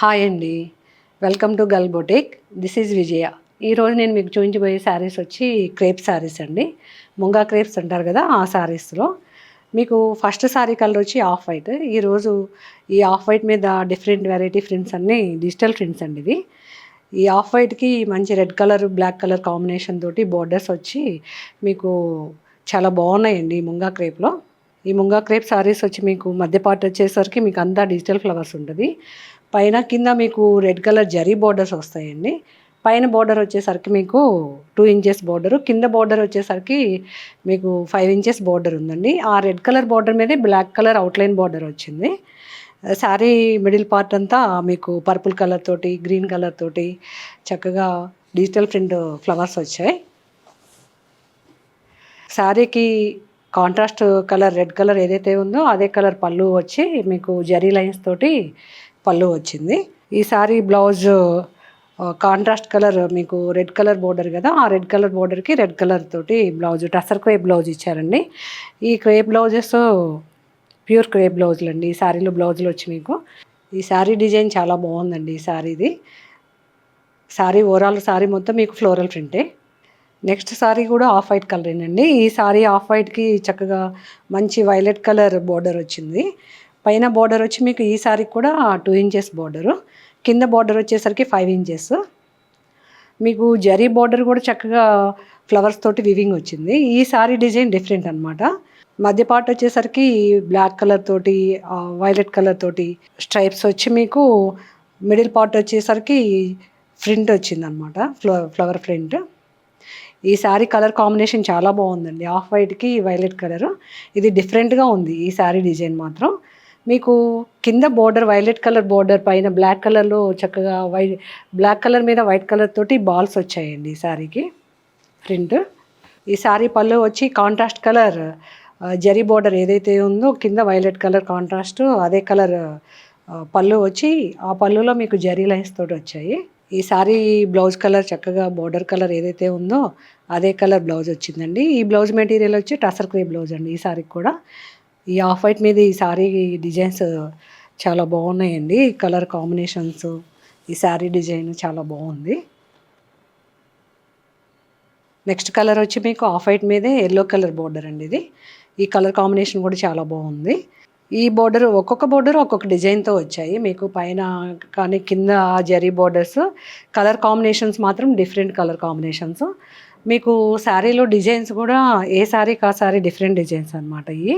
Hi అండి. Welcome to girl boutique. This is Vijaya. ఈరోజు నేను మీకు చూపించబోయే శారీస్ వచ్చి క్రేప్ శారీస్ అండి. ముంగా క్రేప్స్ అంటారు కదా, ఆ శారీస్లో మీకు ఫస్ట్ శారీ కలర్ వచ్చి ఆఫ్ వైట్. ఈరోజు ఈ ఆఫ్ వైట్ మీద డిఫరెంట్ వెరైటీ ప్రింట్స్ అన్నీ డిజిటల్ ప్రింట్స్ అండి ఇవి. ఈ ఆఫ్ వైట్కి మంచి red colour black colour combination తోటి బోర్డర్స్ వచ్చి మీకు చాలా బాగున్నాయండి ఈ ముంగా క్రేప్లో. ఈ ముంగా క్రేప్ శారీస్ వచ్చి మీకు మధ్య పార్ట్ వచ్చేసరికి మీకు అంతా డిజిటల్ ఫ్లవర్స్ ఉంటుంది. పైన కింద మీకు రెడ్ కలర్ జరీ బోర్డర్స్ వస్తాయండి. పైన బోర్డర్ వచ్చేసరికి మీకు 2 ఇంచెస్ బోర్డరు, కింద బోర్డర్ వచ్చేసరికి మీకు 5 ఇంచెస్ బోర్డర్ ఉందండి. ఆ రెడ్ కలర్ బోర్డర్ మీదే బ్లాక్ కలర్ అవుట్లైన్ బోర్డర్ వచ్చింది. శారీ మిడిల్ పార్ట్ అంతా మీకు పర్పుల్ కలర్ తోటి, గ్రీన్ కలర్ తోటి చక్కగా డిజిటల్ ప్రింట్ ఫ్లవర్స్ వచ్చాయి. శారీకి కాంట్రాస్ట్ కలర్ రెడ్ కలర్ ఏదైతే ఉందో అదే కలర్ పళ్ళు వచ్చి మీకు జరీ లైన్స్ తోటి పళ్ళు వచ్చింది. ఈ శారీ బ్లౌజ్ కాంట్రాస్ట్ కలర్ మీకు రెడ్ కలర్ బోర్డర్ కదా, ఆ రెడ్ కలర్ బోర్డర్కి రెడ్ కలర్ తోటి బ్లౌజ్ టసర్ క్రేప్ బ్లౌజ్ ఇచ్చారండి. ఈ క్రేప్ బ్లౌజెస్ ప్యూర్ క్రేప్ బ్లౌజులు అండి. ఈ శారీలో బ్లౌజులు వచ్చి మీకు ఈ శారీ డిజైన్ చాలా బాగుందండి. ఈ శారీది శారీ ఓవరాల్ శారీ మొత్తం మీకు ఫ్లోరల్ ప్రింటే. నెక్స్ట్ శారీ కూడా ఆఫ్ వైట్ కలరేనండి. ఈ శారీ ఆఫ్ వైట్కి చక్కగా మంచి వైలెట్ కలర్ బోర్డర్ వచ్చింది. పైన బోర్డర్ వచ్చి మీకు ఈ శారీకి కూడా 2 ఇంచెస్ బోర్డరు, కింద బోర్డర్ వచ్చేసరికి 5 ఇంచెస్. మీకు జరీ బోర్డర్ కూడా చక్కగా ఫ్లవర్స్ తోటి వివింగ్ వచ్చింది. ఈ శారీ డిజైన్ డిఫరెంట్ అనమాట. మధ్య పార్ట్ వచ్చేసరికి బ్లాక్ కలర్ తోటి వైలెట్ కలర్ తోటి స్ట్రైప్స్ వచ్చి మీకు మిడిల్ పార్ట్ వచ్చేసరికి ప్రింట్ వచ్చిందనమాట, ఫ్లవర్ ప్రింట్. ఈ శారీ కలర్ కాంబినేషన్ చాలా బాగుందండి. ఆఫ్ వైట్కి వైలెట్ కలర్ ఇది డిఫరెంట్గా ఉంది. ఈ శారీ డిజైన్ మాత్రం మీకు కింద బోర్డర్ వైలెట్ కలర్ బోర్డర్ పైన బ్లాక్ కలర్లో చక్కగా బ్లాక్ కలర్ మీద వైట్ కలర్ తోటి బాల్స్ వచ్చాయండి ఈ శారీకి ప్రింట్. ఈ శారీ పళ్ళు వచ్చి కాంట్రాస్ట్ కలర్ జరీ బోర్డర్ ఏదైతే ఉందో కింద వైలెట్ కలర్ కాంట్రాస్ట్ అదే కలర్ పళ్ళు వచ్చి ఆ పళ్ళులో మీకు జరీ లైన్స్ తోటి వచ్చాయి. ఈ శారీ బ్లౌజ్ కలర్ చక్కగా బోర్డర్ కలర్ ఏదైతే ఉందో అదే కలర్ బ్లౌజ్ వచ్చిందండి. ఈ బ్లౌజ్ మెటీరియల్ వచ్చి టసర్ క్రేప్ బ్లౌజ్ అండి ఈ శారీకి కూడా. ఈ ఆఫ్ వైట్ మీద ఈ శారీ డిజైన్స్ చాలా బాగున్నాయండి. కలర్ కాంబినేషన్స్, ఈ శారీ డిజైన్ చాలా బాగుంది. నెక్స్ట్ కలర్ వచ్చి మీకు ఆఫ్ వైట్ మీదే ఎల్లో కలర్ బోర్డర్ అండి ఇది. ఈ కలర్ కాంబినేషన్ కూడా చాలా బాగుంది. ఈ బోర్డర్ ఒక్కొక్క బోర్డర్ ఒక్కొక్క డిజైన్తో వచ్చాయి మీకు. పైన కానీ కింద జరీ బోర్డర్స్ కలర్ కాంబినేషన్స్ మాత్రం డిఫరెంట్ కలర్ కాంబినేషన్స్. మీకు శారీలో డిజైన్స్ కూడా ఏ శారీకి ఆ శారీ డిఫరెంట్ డిజైన్స్ అనమాట. ఇవి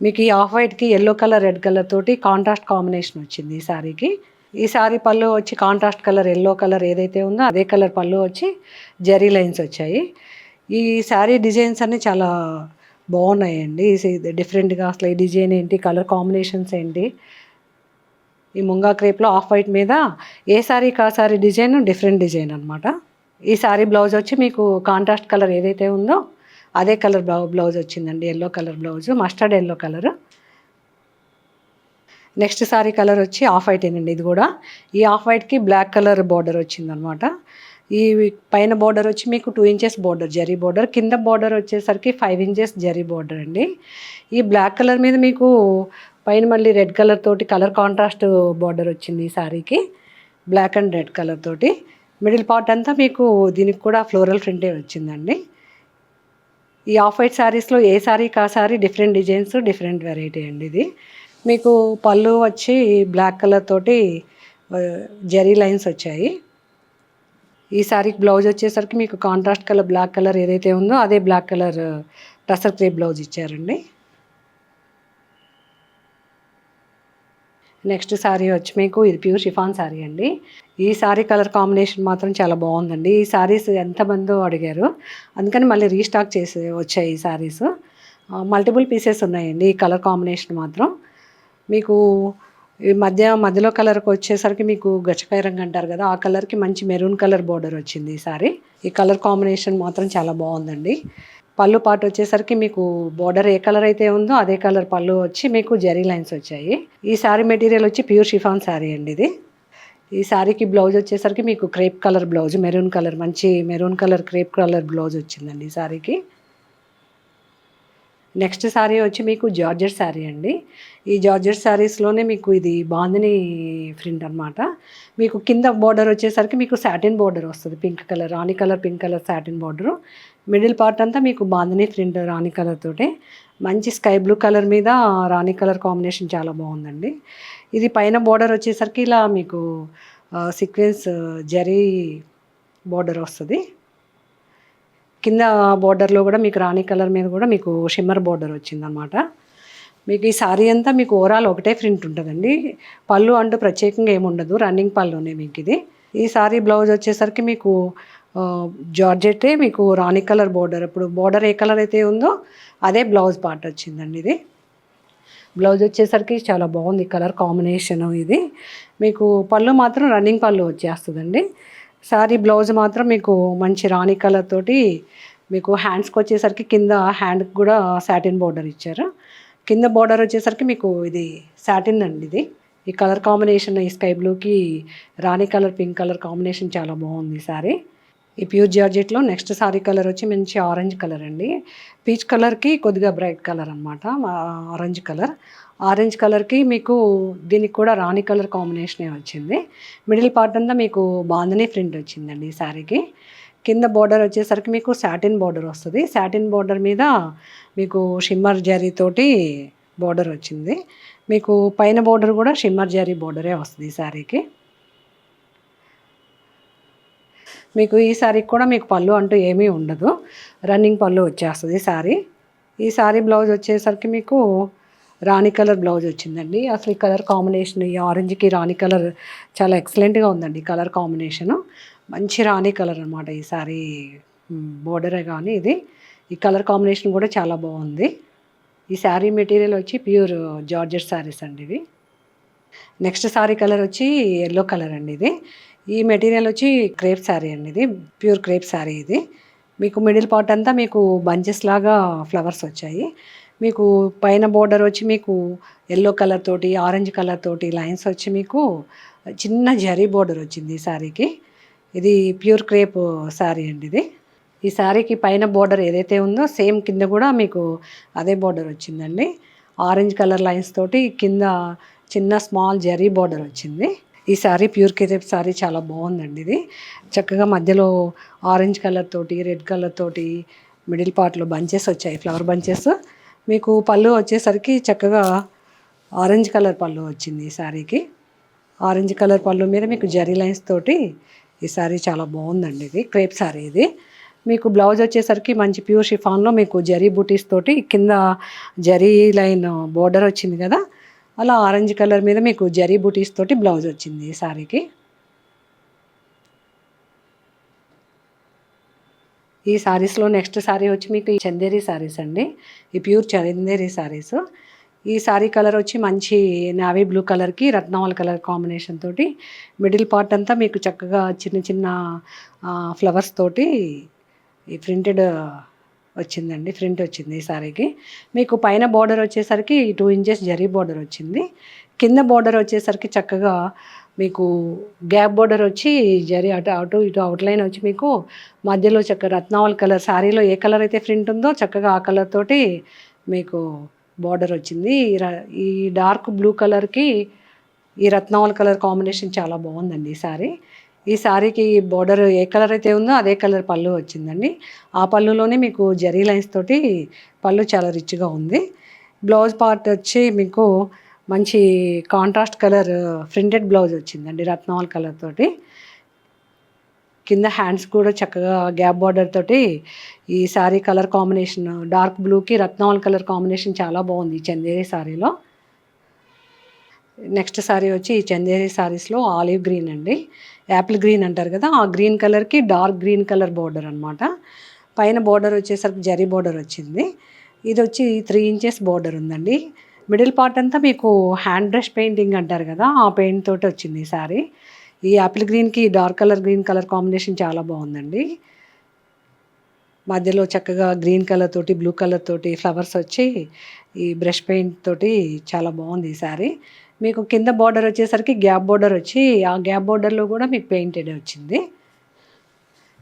మీకు ఈ ఆఫ్ వైట్కి ఎల్లో కలర్ రెడ్ కలర్ తోటి కాంట్రాస్ట్ కాంబినేషన్ వచ్చింది ఈ శారీకి. ఈ శారీ పళ్ళు వచ్చి కాంట్రాస్ట్ కలర్ ఎల్లో కలర్ ఏదైతే ఉందో అదే కలర్ పళ్ళు వచ్చి జరీ లైన్స్ వచ్చాయి. ఈ శారీ డిజైన్స్ అన్నీ చాలా బాగున్నాయండి. డిఫరెంట్గా అసలు ఈ డిజైన్ ఏంటి, కలర్ కాంబినేషన్స్ ఏంటి. ఈ ముంగా క్రేప్లో ఆఫ్ వైట్ మీద ఏ శారీకి ఆ శారీ డిజైన్ డిఫరెంట్ డిజైన్ అనమాట. ఈ శారీ బ్లౌజ్ వచ్చి మీకు కాంట్రాస్ట్ కలర్ ఏదైతే ఉందో అదే కలర్ బ్లౌజ్ వచ్చిందండి. Yellow colour blouse, mustard yellow colour. Next sari colour వచ్చి ఆఫ్ వైట్ ఏనండి ఇది కూడా. ఈ ఆఫ్ వైట్కి బ్లాక్ కలర్ బార్డర్ వచ్చిందనమాట. ఈ పైన బార్డర్ వచ్చి మీకు 2 ఇంచెస్ బార్డర్ జరీ బార్డర్, కింద బార్డర్ వచ్చేసరికి 5 ఇంచెస్ జరీ బార్డర్ అండి. ఈ బ్లాక్ కలర్ మీద మీకు పైన మళ్ళీ రెడ్ కలర్ తోటి కలర్ కాంట్రాస్ట్ బార్డర్ వచ్చింది ఈ శారీకి, బ్లాక్ అండ్ రెడ్ కలర్ తోటి. మిడిల్ పార్ట్ అంతా మీకు దీనికి కూడా ఫ్లోరల్ ప్రింటే వచ్చిందండి. ఈ ఆఫ్ వైట్ శారీస్లో ఏ శారీకి ఆ sari different designs different variety అండి ఇది. మీకు పళ్ళు వచ్చి బ్లాక్ కలర్ తోటి జరీ లైన్స్ వచ్చాయి. ఈ శారీకి బ్లౌజ్ వచ్చేసరికి మీకు కాంట్రాస్ట్ కలర్ బ్లాక్ కలర్ ఏదైతే ఉందో అదే black colour tussar crepe blouse ఇచ్చారండి. నెక్స్ట్ శారీ వచ్చి మీకు ఇది ప్యూర్ షిఫాన్ శారీ అండి. ఈ శారీ కలర్ కాంబినేషన్ మాత్రం చాలా బాగుందండి. ఈ శారీస్ ఎంతమందో అడిగారు, అందుకని మళ్ళీ రీస్టాక్ చేసి వచ్చాయి ఈ శారీస్. మల్టిపుల్ పీసెస్ ఉన్నాయండి. ఈ కలర్ కాంబినేషన్ మాత్రం మీకు ఈ మధ్యలో కలర్కి వచ్చేసరికి మీకు గచ్చకాయ రంగు అంటారు కదా, ఆ కలర్కి మంచి మెరూన్ కలర్ బార్డర్ వచ్చింది ఈ సారీ. ఈ కలర్ కాంబినేషన్ మాత్రం చాలా బాగుందండి. పళ్ళు పాటు వచ్చేసరికి మీకు బార్డర్ ఏ కలర్ అయితే ఉందో అదే కలర్ పళ్ళు వచ్చి మీకు జరీ లైన్స్ వచ్చాయి. ఈ శారీ మెటీరియల్ వచ్చి ప్యూర్ షిఫాన్ శారీ అండి ఇది. ఈ శారీకి బ్లౌజ్ వచ్చేసరికి మీకు crepe colour blouse, maroon colour మంచి maroon colour crepe colour blouse వచ్చిందండి ఈ శారీకి. నెక్స్ట్ శారీ వచ్చి మీకు జార్జెట్ శారీ అండి. ఈ జార్జెట్ శారీస్లోనే మీకు ఇది బాందిని ప్రింట్ అనమాట. మీకు కింద బోర్డర్ వచ్చేసరికి మీకు సాటిన్ బోర్డర్ వస్తుంది, పింక్ కలర్, రాణి colour, pink colour satin border. Middle part అంతా మీకు బాందిని ప్రింట్ రాణి కలర్ తోటి, మంచి స్కై బ్లూ కలర్ మీద రాణి కలర్ కాంబినేషన్ చాలా బాగుందండి. ఇది పైన బోర్డర్ వచ్చేసరికి ఇలా మీకు సీక్వెన్స్ జరీ బోర్డర్ వస్తుంది. కింద బోర్డర్లో కూడా మీకు రాణి కలర్ మీద కూడా మీకు షిమ్మర్ బోర్డర్ వచ్చిందనమాట. మీకు ఈ సారీ అంతా మీకు ఓవరాల్ ఒకటే ప్రింట్ ఉంటుందండి. పళ్ళు అంటూ ప్రత్యేకంగా ఏముండదు, రన్నింగ్ పళ్ళునే మీకు ఇది. ఈ సారీ బ్లౌజ్ వచ్చేసరికి మీకు జార్జెట్టే మీకు రాణి కలర్ బోర్డర్, ఇప్పుడు బోర్డర్ ఏ కలర్ అయితే ఉందో అదే బ్లౌజ్ పార్ట్ వచ్చిందండి. ఇది బ్లౌజ్ వచ్చేసరికి చాలా బాగుంది కలర్ కాంబినేషను. ఇది మీకు పళ్ళు మాత్రం రన్నింగ్ పళ్ళు వచ్చేస్తుందండి. సారీ బ్లౌజ్ మాత్రం మీకు మంచి రాణి కలర్ తోటి మీకు హ్యాండ్స్కి వచ్చేసరికి కింద హ్యాండ్కి కూడా సాటిన్ బోర్డర్ ఇచ్చారు. కింద బోర్డర్ వచ్చేసరికి మీకు ఇది సాటిన్ అండి. ఇది ఈ కలర్ కాంబినేషన్ ఈ స్కై బ్లూకి రాణి కలర్, పింక్ కలర్ కాంబినేషన్ చాలా బాగుంది సారీ. ఈ ప్యూర్ జార్జెట్లో నెక్స్ట్ సారీ కలర్ వచ్చి మంచి ఆరెంజ్ కలర్ అండి. పీచ్ కలర్కి కొద్దిగా బ్రైట్ కలర్ అనమాట, ఆరెంజ్ కలర్. ఆరెంజ్ కలర్కి మీకు దీనికి కూడా రాణి కలర్ కాంబినేషనే వచ్చింది. మిడిల్ పార్ట్ అంతా మీకు బాందిని ప్రింట్ వచ్చిందండి ఈ శారీకి. కింద బోర్డర్ వచ్చేసరికి మీకు సాటిన్ బోర్డర్ వస్తుంది. సాటిన్ బోర్డర్ మీద మీకు షిమ్మర్ జరీతోటి బోర్డర్ వచ్చింది. మీకు పైన బోర్డర్ కూడా షిమ్మర్ జరీ బోర్డరే వస్తుంది ఈ శారీకి. మీకు ఈ శారీకి కూడా మీకు పళ్ళు అంటూ ఏమీ ఉండదు, రన్నింగ్ పళ్ళు వచ్చేస్తుంది శారీ. ఈ శారీ బ్లౌజ్ వచ్చేసరికి మీకు రాణి కలర్ బ్లౌజ్ వచ్చిందండి. అసలు ఈ కలర్ కాంబినేషన్ ఈ ఆరెంజ్కి రాణి కలర్ చాలా ఎక్సలెంట్గా ఉందండి. కలర్ కాంబినేషను మంచి రాణి కలర్ అనమాట ఈ శారీ బోర్డరే కానీ ఇది. ఈ కలర్ కాంబినేషన్ కూడా చాలా బాగుంది. ఈ శారీ మెటీరియల్ వచ్చి ప్యూర్ జార్జెట్ శారీస్ అండి ఇవి. నెక్స్ట్ శారీ కలర్ వచ్చి ఎల్లో కలర్ అండి. ఇది ఈ మెటీరియల్ వచ్చి క్రేప్ శారీ అండి. ఇది ప్యూర్ క్రేప్ శారీ. ఇది మీకు మిడిల్ పార్ట్ అంతా మీకు బంచెస్ లాగా ఫ్లవర్స్ వచ్చాయి. మీకు పైన బోర్డర్ వచ్చి మీకు ఎల్లో కలర్ తోటి, ఆరెంజ్ కలర్ తోటి లైన్స్ వచ్చి మీకు చిన్న జరీ బోర్డర్ వచ్చింది ఈ శారీకి. ఇది ప్యూర్ క్రేప్ శారీ అండి. ఇది ఈ శారీకి పైన బోర్డర్ ఏదైతే ఉందో సేమ్ కింద కూడా మీకు అదే బోర్డర్ వచ్చిందండి. ఆరెంజ్ కలర్ లైన్స్ తోటి కింద చిన్న స్మాల్ జరీ బోర్డర్ వచ్చింది. ఈ శారీ ప్యూర్ క్రేప్ శారీ చాలా బాగుందండి. ఇది చక్కగా మధ్యలో ఆరెంజ్ కలర్ తోటి, రెడ్ కలర్ తోటి మిడిల్ పార్ట్లో బంచెస్ వచ్చాయి, ఫ్లవర్ బంచెస్. మీకు పళ్ళు వచ్చేసరికి చక్కగా ఆరెంజ్ కలర్ పళ్ళు వచ్చింది ఈ శారీకి. ఆరెంజ్ కలర్ పళ్ళు మీద మీకు జరీ లైన్స్ తోటి ఈ శారీ చాలా బాగుందండి. ఇది క్రేప్ శారీ. ఇది మీకు బ్లౌజ్ వచ్చేసరికి మంచి ప్యూర్ షిఫాన్లో మీకు జరీ బూటీస్ తోటి కింద జరీ లైన్ బోర్డర్ వచ్చింది కదా, అలా ఆరెంజ్ కలర్ మీద మీకు జరీ బూటీస్ తోటి బ్లౌజ్ వచ్చింది ఈ శారీకి. ఈ శారీస్లో నెక్స్ట్ శారీ వచ్చి మీకు ఈ చందేరి శారీస్ అండి. ఈ ప్యూర్ చందేరి శారీస్. ఈ శారీ కలర్ వచ్చి మంచి నావీ బ్లూ కలర్కి రత్నావళి కలర్ కాంబినేషన్ తోటి మిడిల్ పార్ట్ అంతా మీకు చక్కగా చిన్న చిన్న ఫ్లవర్స్ తోటి ఈ ప్రింటెడ్ వచ్చిందండి, ప్రింట్ వచ్చింది ఈ శారీకి. మీకు పైన బోర్డర్ వచ్చేసరికి 2 ఇంచెస్ జరీ బోర్డర్ వచ్చింది. కింద బోర్డర్ వచ్చేసరికి చక్కగా మీకు గ్యాప్ బోర్డర్ వచ్చి జరీ అటు ఇటు అవుట్లైన్ వచ్చి మీకు మధ్యలో చక్కగా రత్నావళి కలర్, శారీలో ఏ కలర్ అయితే ప్రింట్ ఉందో చక్కగా ఆ కలర్ తోటి మీకు బోర్డర్ వచ్చింది. ఈ డార్క్ బ్లూ కలర్కి ఈ రత్నావళి కలర్ కాంబినేషన్ చాలా బాగుందండి ఈ శారీ. ఈ శారీకి బోర్డర్ ఏ కలర్ అయితే ఉందో అదే కలర్ పళ్ళు వచ్చిందండి. ఆ పళ్ళులోనే మీకు జరీ లైన్స్ తోటి పళ్ళు చాలా రిచ్గా ఉంది. బ్లౌజ్ పార్ట్ వచ్చి మీకు మంచి కాంట్రాస్ట్ కలర్ ప్రింటెడ్ బ్లౌజ్ వచ్చిందండి రత్నావళి కలర్ తోటి. కింద హ్యాండ్స్ కూడా చక్కగా గ్యాప్ బార్డర్ తోటి ఈ శారీ కలర్ కాంబినేషన్ డార్క్ బ్లూకి రత్నావళి కలర్ కాంబినేషన్ చాలా బాగుంది ఈ చందేరి శారీలో. నెక్స్ట్ శారీ వచ్చి ఈ చందేరి శారీస్లో ఆలివ్ గ్రీన్ అండి, యాపిల్ గ్రీన్ అంటారు కదా, ఆ గ్రీన్ కలర్కి డార్క్ గ్రీన్ కలర్ బోర్డర్ అనమాట. పైన బోర్డర్ వచ్చేసరికి జరీ బోర్డర్ వచ్చింది. ఇది వచ్చి 3 ఇంచెస్ బోర్డర్ ఉందండి. మిడిల్ పార్ట్ అంతా మీకు హ్యాండ్ బ్రష్ పెయింటింగ్ అంటారు కదా, ఆ పెయింట్ తోటి వచ్చింది ఈ శారీ. ఈ యాపిల్ గ్రీన్కి dark colour green colour combination చాలా బాగుందండి. మధ్యలో చక్కగా గ్రీన్ కలర్ తోటి బ్లూ కలర్ తోటి ఫ్లవర్స్ వచ్చి ఈ బ్రష్ పెయింట్ తోటి చాలా బాగుంది ఈ శారీ. మీకు కింద బార్డర్ వచ్చేసరికి గ్యాప్ బార్డర్ వచ్చి ఆ గ్యాప్ బార్డర్లో కూడా మీకు పెయింటెడ్ వచ్చింది.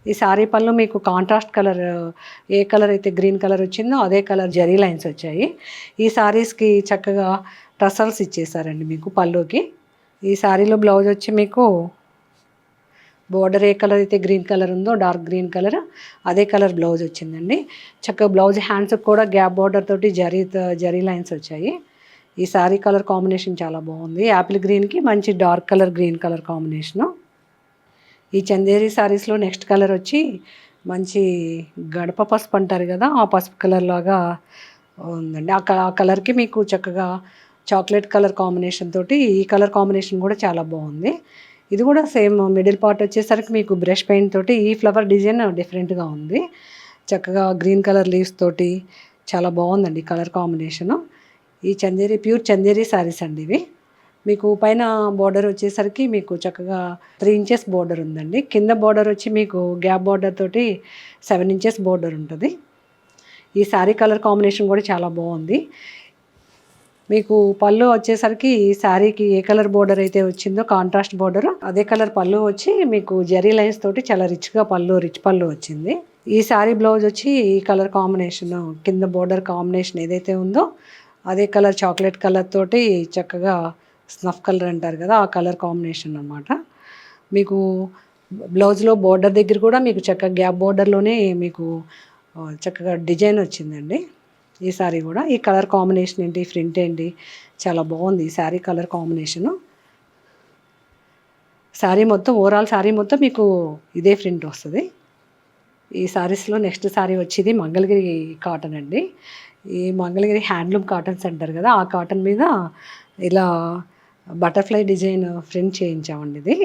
ఈ సారీ పళ్ళు మీకు కాంట్రాస్ట్ కలర్, ఏ కలర్ అయితే గ్రీన్ కలర్ వచ్చిందో అదే కలర్ జరీ లైన్స్ వచ్చాయి. ఈ సారీస్కి చక్కగా టసల్స్ ఇచ్చేసారండి మీకు పళ్ళుకి. ఈ సారీలో బ్లౌజ్ వచ్చి మీకు బోర్డర్ ఏ కలర్ అయితే గ్రీన్ కలర్ ఉందో డార్క్ గ్రీన్ కలర్ అదే కలర్ బ్లౌజ్ వచ్చిందండి. చక్కగా బ్లౌజ్ హ్యాండ్స్కి కూడా గ్యాప్ బోర్డర్ తోటి జరీ లైన్స్ వచ్చాయి. ఈ సారీ కలర్ కాంబినేషన్ చాలా బాగుంది. యాపిల్ గ్రీన్కి మంచి dark colour green colour combination. ఈ చందేరి సారీస్లో నెక్స్ట్ కలర్ వచ్చి మంచి గడప పసుపు అంటారు కదా, ఆ పసుపు కలర్ లాగా ఉందండి. ఆ కలర్కి మీకు చక్కగా చాక్లెట్ కలర్ కాంబినేషన్ తోటి ఈ కలర్ కాంబినేషన్ కూడా చాలా బాగుంది. ఇది కూడా సేమ్ మిడిల్ పార్ట్ వచ్చేసరికి మీకు బ్రష్ పెయింట్ తోటి ఈ ఫ్లవర్ డిజైన్ డిఫరెంట్గా ఉంది. చక్కగా గ్రీన్ కలర్ లీవ్స్ తోటి చాలా బాగుందండి కలర్ కాంబినేషను. ఈ చందేరి ప్యూర్ చందేరి శారీస్ అండి ఇవి. మీకు పైన బోర్డర్ వచ్చేసరికి మీకు చక్కగా 3 ఇంచెస్ బోర్డర్ ఉందండి. కింద బోర్డర్ వచ్చి మీకు గ్యాప్ బోర్డర్ తోటి 7 ఇంచెస్ బోర్డర్ ఉంటుంది. ఈ శారీ కలర్ కాంబినేషన్ కూడా చాలా బాగుంది. మీకు పళ్ళు వచ్చేసరికి ఈ శారీకి ఏ కలర్ బోర్డర్ అయితే వచ్చిందో కాంట్రాస్ట్ బోర్డర్ అదే కలర్ పళ్ళు వచ్చి మీకు జరీ లైన్స్ తోటి చాలా రిచ్గా రిచ్ పళ్ళు వచ్చింది. ఈ శారీ బ్లౌజ్ వచ్చి ఈ కలర్ కాంబినేషన్, కింద బోర్డర్ కాంబినేషన్ ఏదైతే ఉందో అదే కలర్ చాక్లెట్ కలర్ తోటి చక్కగా స్నఫ్ కలర్ అంటారు కదా, ఆ కలర్ కాంబినేషన్ అనమాట. మీకు బ్లౌజ్లో బోర్డర్ దగ్గర కూడా మీకు చక్కగా గ్యాప్ బోర్డర్లోనే మీకు చక్కగా డిజైన్ వచ్చిందండి. ఈ శారీ కూడా ఈ కలర్ కాంబినేషన్ ఏంటి, ప్రింట్ ఏంటి, చాలా బాగుంది ఈ శారీ కలర్ కాంబినేషను. శారీ మొత్తం ఓవరాల్ శారీ మొత్తం మీకు ఇదే ప్రింట్ వస్తుంది. ఈ శారీస్లో నెక్స్ట్ శారీ వచ్చేది మంగళగిరి కాటన్ అండి. ఈ మంగళగిరి హ్యాండ్లూమ్ కాటన్స్ అంటారు కదా, ఆ కాటన్ మీద ఇలా బటర్ఫ్లై డిజైన్ ప్రింట్ చేయించామండి. ఇది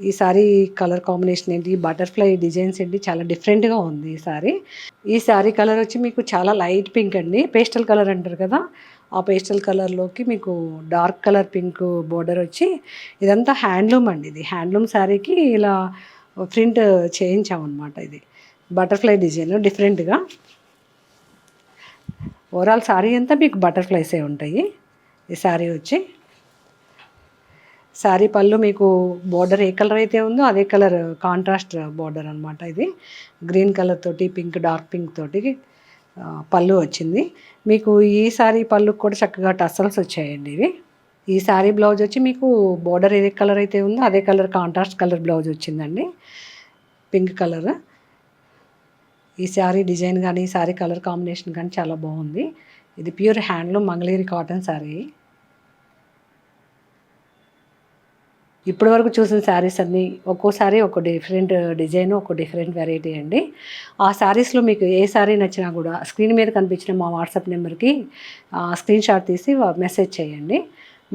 ఈ సారీ కలర్ కాంబినేషన్ ఏంటి, బటర్ఫ్లై డిజైన్స్ ఏంటి, చాలా డిఫరెంట్గా ఉంది ఈ సారీ. ఈ సారీ కలర్ వచ్చి మీకు చాలా లైట్ పింక్ అండి, పేస్టల్ కలర్ అంటారు కదా, ఆ పేస్టల్ కలర్లోకి మీకు డార్క్ కలర్ పింక్ బోర్డర్ వచ్చి ఇదంతా హ్యాండ్లూమ్ అండి. ఇది హ్యాండ్లూమ్ శారీకి ఇలా ప్రింట్ చేయించామన్నమాట. ఇది బటర్ఫ్లై డిజైన్ డిఫరెంట్గా. ఓవరాల్ శారీ అంతా మీకు బటర్ఫ్లైసే ఉంటాయి. ఈ శారీ వచ్చి శారీ పళ్ళు మీకు బోర్డర్ ఏ కలర్ అయితే ఉందో అదే కలర్ కాంట్రాస్ట్ బోర్డర్ అనమాట. ఇది గ్రీన్ కలర్ తోటి పింక్, డార్క్ పింక్ తోటి పళ్ళు వచ్చింది. మీకు ఈ శారీ పళ్ళుకి కూడా చక్కగా టసల్స్ వచ్చాయండి ఇవి. ఈ శారీ బ్లౌజ్ వచ్చి మీకు బోర్డర్ ఏ కలర్ అయితే ఉందో అదే కలర్ కాంట్రాస్ట్ కలర్ బ్లౌజ్ వచ్చిందండి, పింక్ కలర్. ఈ శారీ డిజైన్ కానీ ఈ శారీ కలర్ కాంబినేషన్ కానీ చాలా బాగుంది. ఇది pure handloom Mangalagiri cotton sari. ఇప్పటి వరకు చూసిన శారీస్ అన్నీ ఒక్కోసారి ఒక డిఫరెంట్ డిజైన్, ఒక డిఫరెంట్ వెరైటీ అండి. ఆ శారీస్లో మీకు ఏ శారీ నచ్చినా కూడా స్క్రీన్ మీద కనిపించిన మా వాట్సాప్ నెంబర్కి స్క్రీన్ షాట్ తీసి మెసేజ్ చేయండి.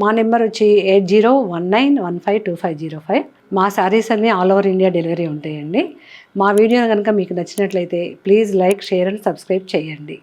మా నెంబర్ వచ్చి 8019152505. మా శారీస్ అన్నీ ఆల్ ఓవర్ ఇండియా డెలివరీ ఉంటాయండి. మా వీడియో కనుక మీకు నచ్చినట్లయితే please like, share and subscribe చేయండి.